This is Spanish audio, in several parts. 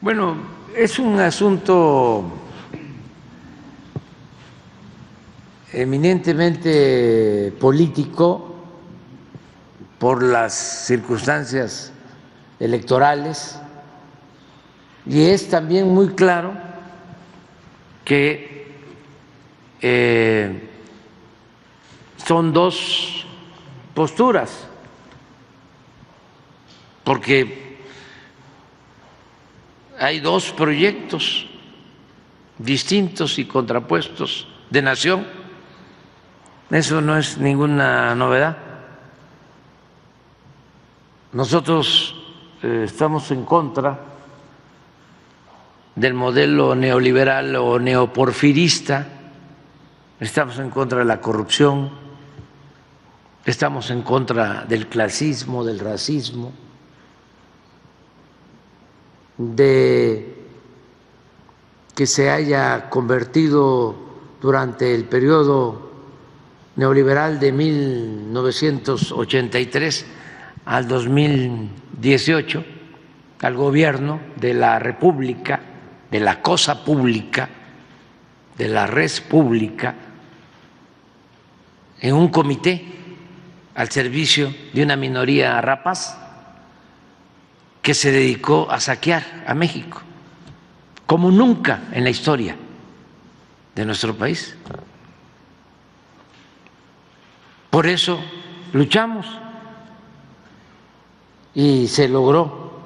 Bueno, es un asunto eminentemente político por las circunstancias electorales y es también muy claro que son dos posturas, porque hay dos proyectos distintos y contrapuestos de nación. Eso no es ninguna novedad. Nosotros estamos en contra del modelo neoliberal o neoporfirista, estamos en contra de la corrupción, estamos en contra del clasismo, del racismo, de que se haya convertido durante el periodo neoliberal de 1983 al 2018 al gobierno de la República, de la cosa pública, de la res pública, en un comité al servicio de una minoría rapaz que se dedicó a saquear a México, como nunca en la historia de nuestro país. Por eso luchamos y se logró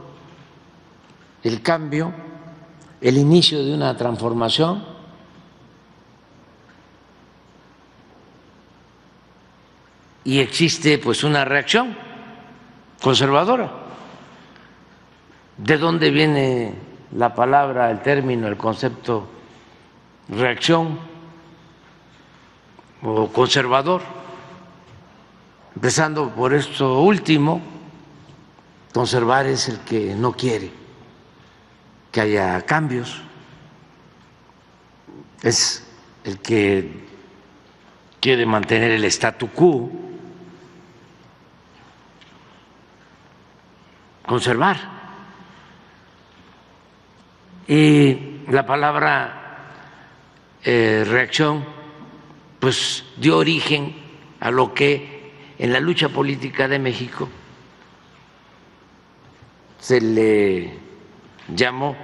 el cambio, el inicio de una transformación y existe pues una reacción conservadora. ¿De dónde viene la palabra, el término, el concepto reacción o conservador? Empezando por esto último, conservar es el que no quiere que haya cambios, es el que quiere mantener el statu quo, conservar. Y la palabra reacción pues dio origen a lo que en la lucha política de México se le llamó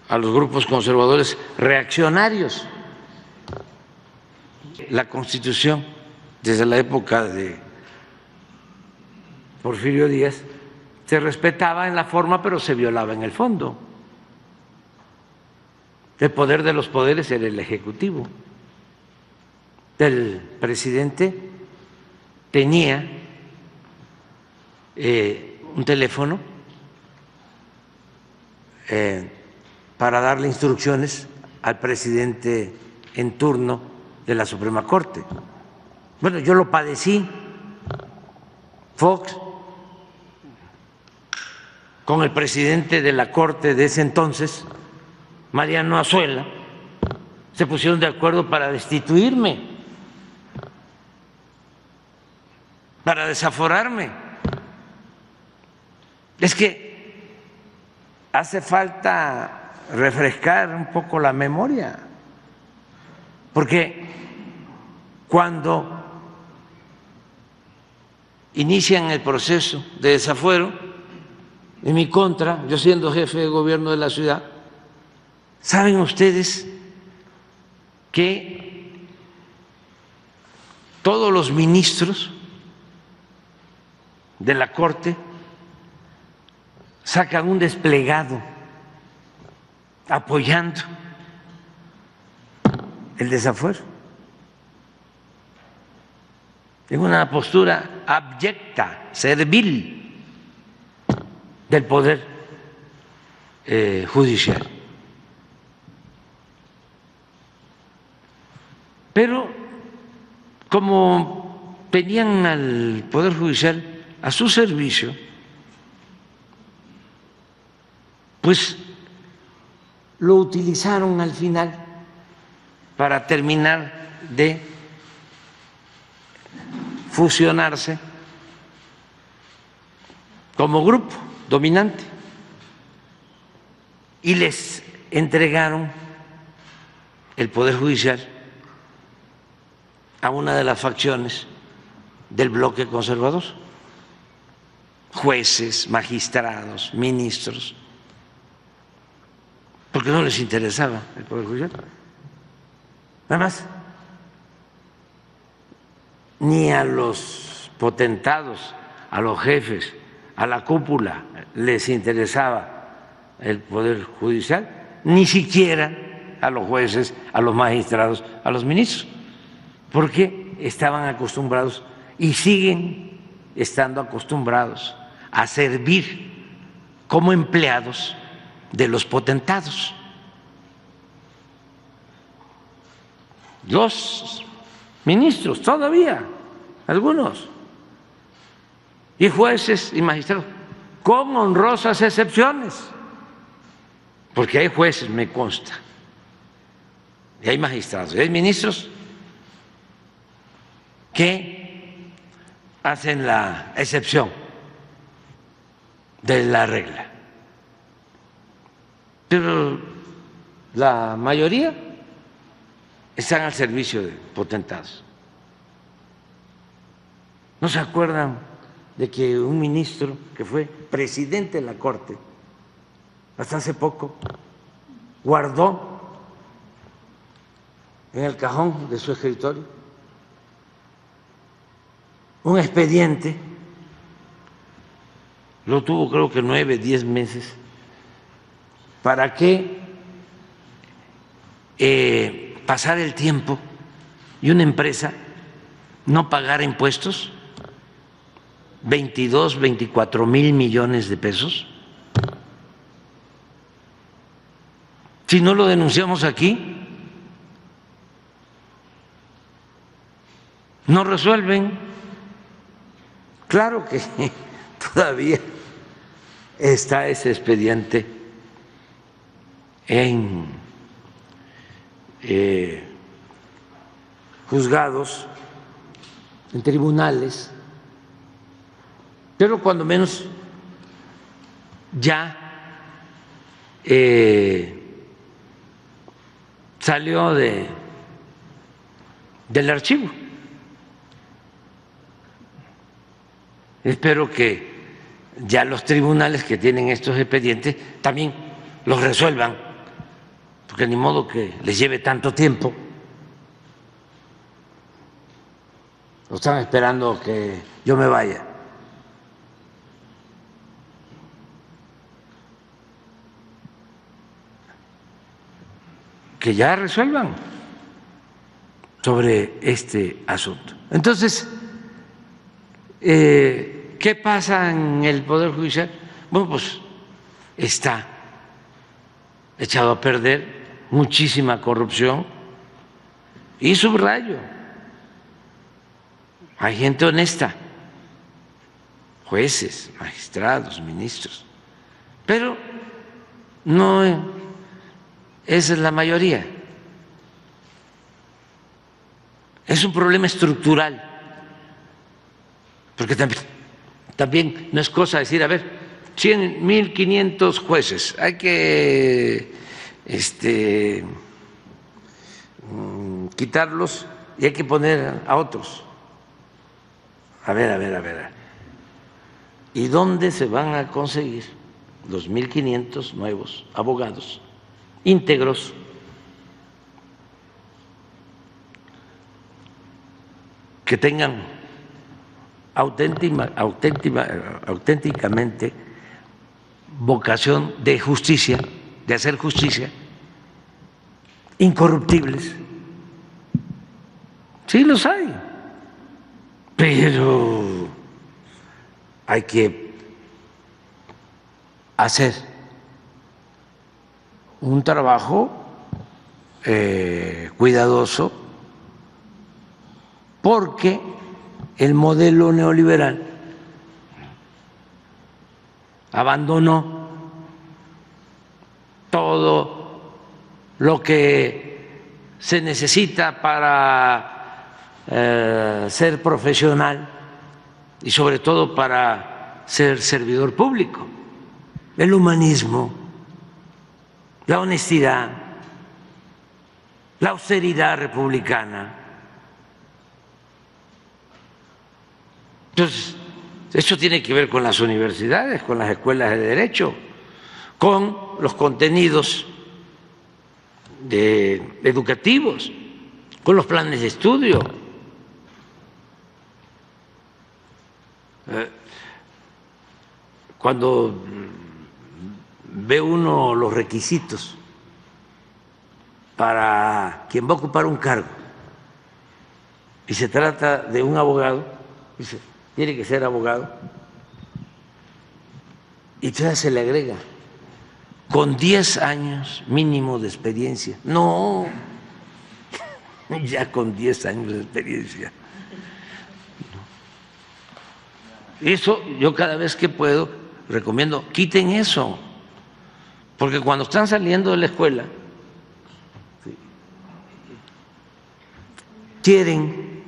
a los grupos conservadores reaccionarios. La Constitución, desde la época de Porfirio Díaz, se respetaba en la forma, pero se violaba en el fondo. El poder de los poderes era el ejecutivo. El presidente tenía un teléfono para darle instrucciones al presidente en turno de la Suprema Corte. Bueno, yo lo padecí, Fox, con el presidente de la Corte de ese entonces, Mariano Azuela, se pusieron de acuerdo para destituirme, para desaforarme. Es que hace falta refrescar un poco la memoria, porque cuando inician el proceso de desafuero en mi contra, yo siendo jefe de gobierno de la ciudad, ¿saben ustedes que todos los ministros de la Corte sacan un desplegado apoyando el desafuero en una postura abyecta, servil del poder judicial? Pero como tenían al Poder Judicial a su servicio, pues lo utilizaron al final para terminar de fusionarse como grupo dominante. y les entregaron el Poder Judicial a una de las facciones del bloque conservador, jueces, magistrados, ministros, porque no les interesaba el Poder Judicial. Además, ni a los potentados, a los jefes, a la cúpula les interesaba el Poder Judicial, ni siquiera a los jueces, a los magistrados, a los ministros, porque estaban acostumbrados y siguen estando acostumbrados a servir como empleados de los potentados. Los ministros todavía, algunos, y jueces y magistrados, con honrosas excepciones, porque hay jueces, me consta, y hay magistrados, y hay ministros que hacen la excepción de la regla, pero la mayoría están al servicio de potentados. ¿No se acuerdan de que un ministro que fue presidente de la Corte hasta hace poco guardó en el cajón de su escritorio un expediente? Lo tuvo creo que 9, 10 meses para que pasara el tiempo y una empresa no pagara impuestos, 22, 24 mil millones de pesos. Si no lo denunciamos aquí, no resuelven. Claro que todavía está ese expediente en juzgados, en tribunales, pero cuando menos ya salió del archivo. Espero que ya los tribunales que tienen estos expedientes también los resuelvan, porque ni modo que les lleve tanto tiempo. O están esperando que yo me vaya. Que ya resuelvan sobre este asunto. Entonces, ¿qué pasa en el Poder Judicial? Bueno, pues está echado a perder, muchísima corrupción, y subrayo, hay gente honesta, jueces, magistrados, ministros, pero no esa es la mayoría. Es un problema estructural, porque también no es cosa decir, a ver, 100, 1.500 jueces, hay que quitarlos y hay que poner a otros. A ver. ¿Y dónde se van a conseguir los 1.500 nuevos abogados íntegros? Que tengan auténticamente vocación de justicia, de hacer justicia, incorruptibles. Sí los hay, pero hay que hacer un trabajo cuidadoso, porque el modelo neoliberal abandonó todo lo que se necesita para ser profesional y sobre todo para ser servidor público, el humanismo, la honestidad, la austeridad republicana. Entonces, eso tiene que ver con las universidades, con las escuelas de derecho, con los contenidos educativos, con los planes de estudio. Cuando ve uno los requisitos para quien va a ocupar un cargo y se trata de un abogado, dice, tiene que ser abogado, y entonces se le agrega con 10 años mínimo de experiencia. No, ya con 10 años de experiencia. Eso yo cada vez que puedo recomiendo, quiten eso, porque cuando están saliendo de la escuela quieren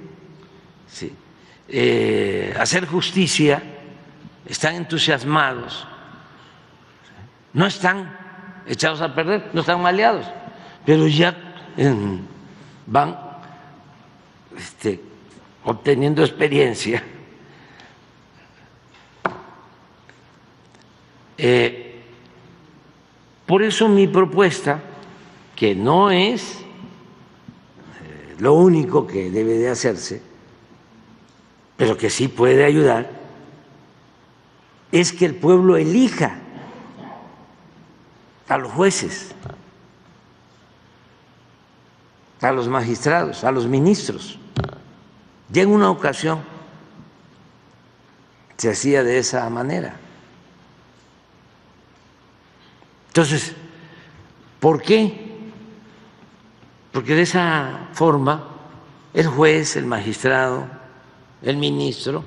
hacer justicia, están entusiasmados, no están echados a perder, no están maleados, pero ya van obteniendo experiencia. Por eso mi propuesta, que no es lo único que debe de hacerse, pero que sí puede ayudar, es que el pueblo elija a los jueces, a los magistrados, a los ministros. Ya en una ocasión se hacía de esa manera. Entonces, ¿por qué? Porque de esa forma el juez, el magistrado, el ministro,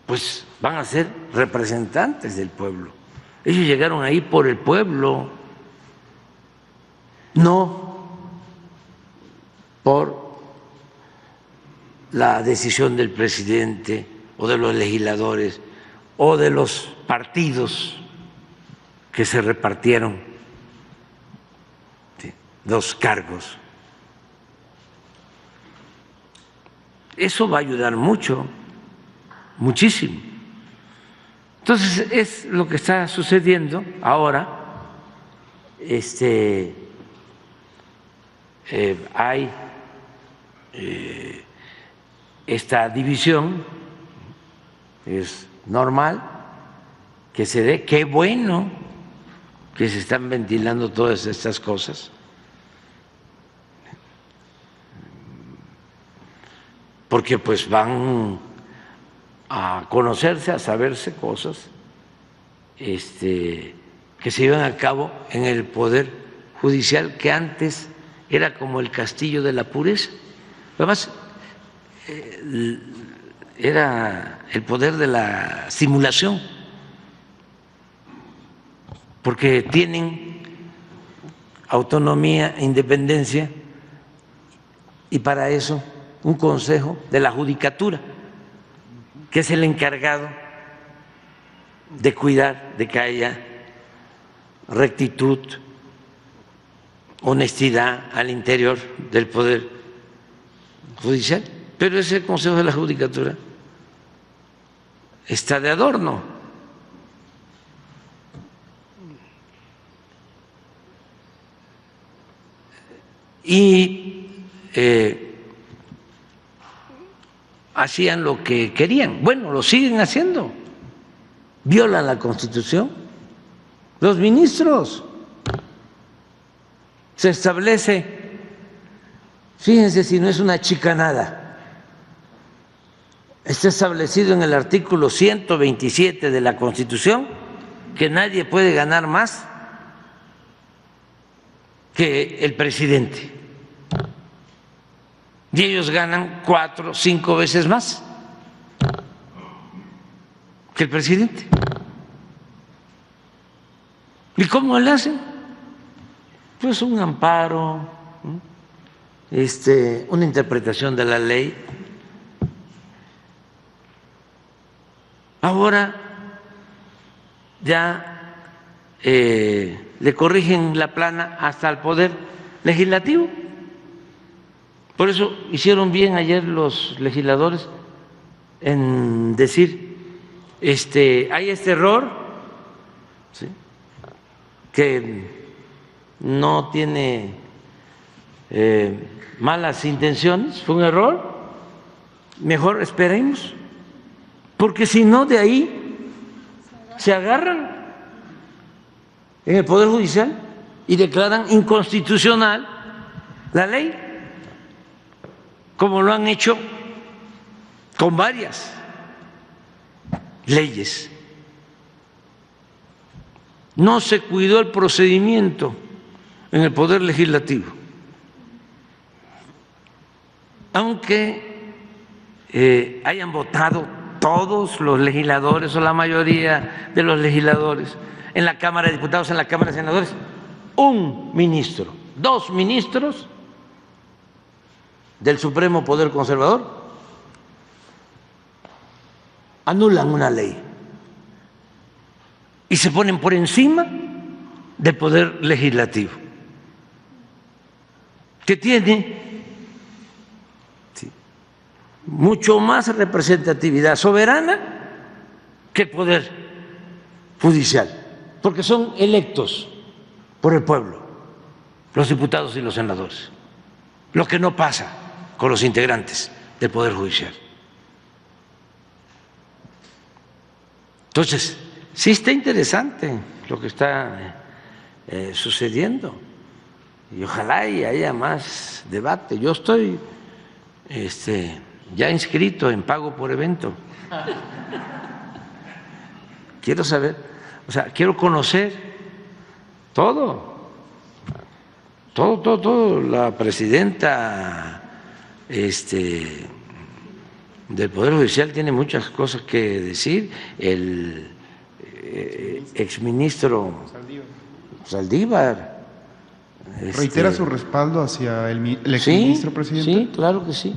pues van a ser representantes del pueblo. Ellos llegaron ahí por el pueblo, no por la decisión del presidente o de los legisladores o de los partidos que se repartieron los cargos. Eso va a ayudar mucho, muchísimo. Entonces es lo que está sucediendo ahora. Hay esta división, es normal que se dé, qué bueno que se están ventilando todas estas cosas, porque pues van a conocerse, a saberse cosas que se llevan a cabo en el Poder Judicial, que antes era como el castillo de la pureza. Además, era el poder de la simulación, porque tienen autonomía e independencia, y para eso un consejo de la judicatura, que es el encargado de cuidar de que haya rectitud, honestidad al interior del Poder Judicial. Pero ese consejo de la judicatura está de adorno. Y hacían lo que querían. Bueno, lo siguen haciendo. Violan la Constitución. Los ministros. Se establece, fíjense si no es una chicanada, está establecido en el artículo 127 de la Constitución que nadie puede ganar más que el presidente. Y ellos ganan 4 o 5 veces más que el presidente. ¿Y cómo le hacen? Pues un amparo, una interpretación de la ley. Ahora ya le corrigen la plana hasta el Poder Legislativo. Por eso hicieron bien ayer los legisladores en decir, hay este error, ¿sí?, que no tiene malas intenciones, fue un error, mejor esperemos, porque si no, de ahí se agarran en el Poder Judicial y declaran inconstitucional la ley, como lo han hecho con varias leyes. No se cuidó el procedimiento en el Poder Legislativo, aunque hayan votado todos los legisladores o la mayoría de los legisladores en la Cámara de Diputados, en la Cámara de Senadores, un ministro, 2 ministros del Supremo Poder Conservador anulan una ley y se ponen por encima del Poder Legislativo, que tiene mucho más representatividad soberana que el Poder Judicial, porque son electos por el pueblo, los diputados y los senadores, lo que no pasa con los integrantes del Poder Judicial. Entonces, sí está interesante lo que está sucediendo y ojalá y haya más debate. Yo estoy ya inscrito en pago por evento. Quiero saber, quiero conocer todo, la presidenta del Poder Judicial tiene muchas cosas que decir, el exministro Saldívar. ¿Reitera su respaldo hacia el exministro, presidente? Sí, claro que sí.